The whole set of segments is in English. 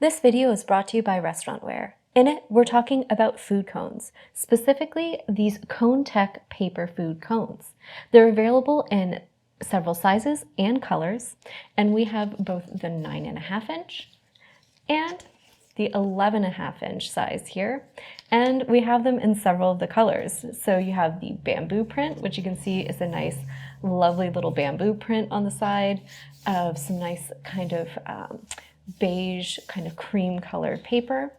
This video is brought to you by Restaurantware. In it, we're talking about food cones, specifically these Cone Tech paper food cones. They're available in several sizes and colors, and we have both the 9.5 inch and the 11.5 inch size here, and we have them in several of the colors. So you have the bamboo print, which you can see is a nice, lovely little bamboo print on the side of some nice kind of beige, kind of cream colored paper.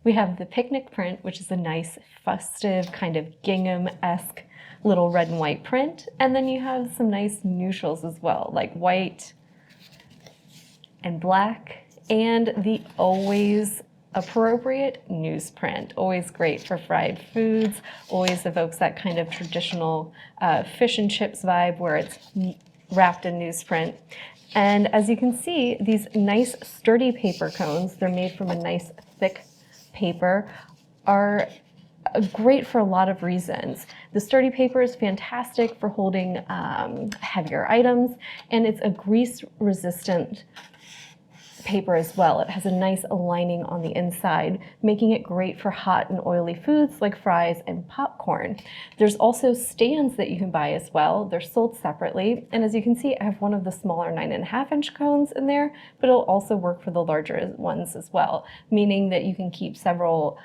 We have the picnic print, which is a nice festive kind of gingham-esque little red and white print. And then you have some nice neutrals as well, like white and black, and the always appropriate newsprint. Always great for fried foods, always evokes that kind of traditional fish and chips vibe where it's wrapped in newsprint. And as you can see, these nice sturdy paper cones, they're made from a nice thick paper, are great for a lot of reasons. The sturdy paper is fantastic for holding heavier items, and it's a grease resistant paper as well. It has a nice lining on the inside, making it great for hot and oily foods like fries and popcorn. There's also stands that you can buy as well. They're sold separately, and as you can see, I have one of the smaller 9.5 inch cones in there, but it'll also work for the larger ones as well, meaning that you can keep several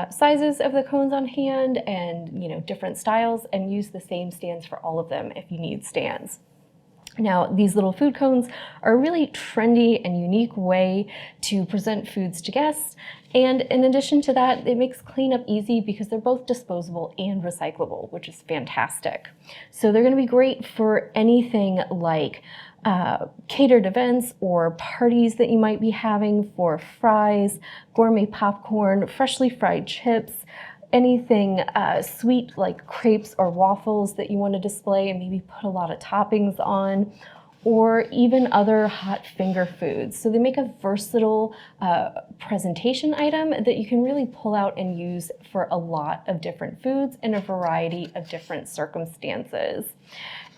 sizes of the cones on hand and different styles and use the same stands for all of them if you need stands. Now, these little food cones are a really trendy and unique way to present foods to guests. And in addition to that, it makes cleanup easy because they're both disposable and recyclable, which is fantastic. So they're going to be great for anything like catered events or parties that you might be having for fries, gourmet popcorn, freshly fried chips, anything sweet like crepes or waffles that you want to display and maybe put a lot of toppings on, or even other hot finger foods. So they make a versatile presentation item that you can really pull out and use for a lot of different foods in a variety of different circumstances.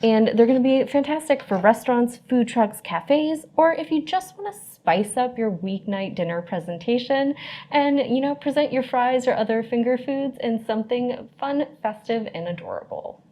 And they're going to be fantastic for restaurants, food trucks, cafes, or if you just want to spice up your weeknight dinner presentation and present your fries or other finger foods in something fun, festive, and adorable.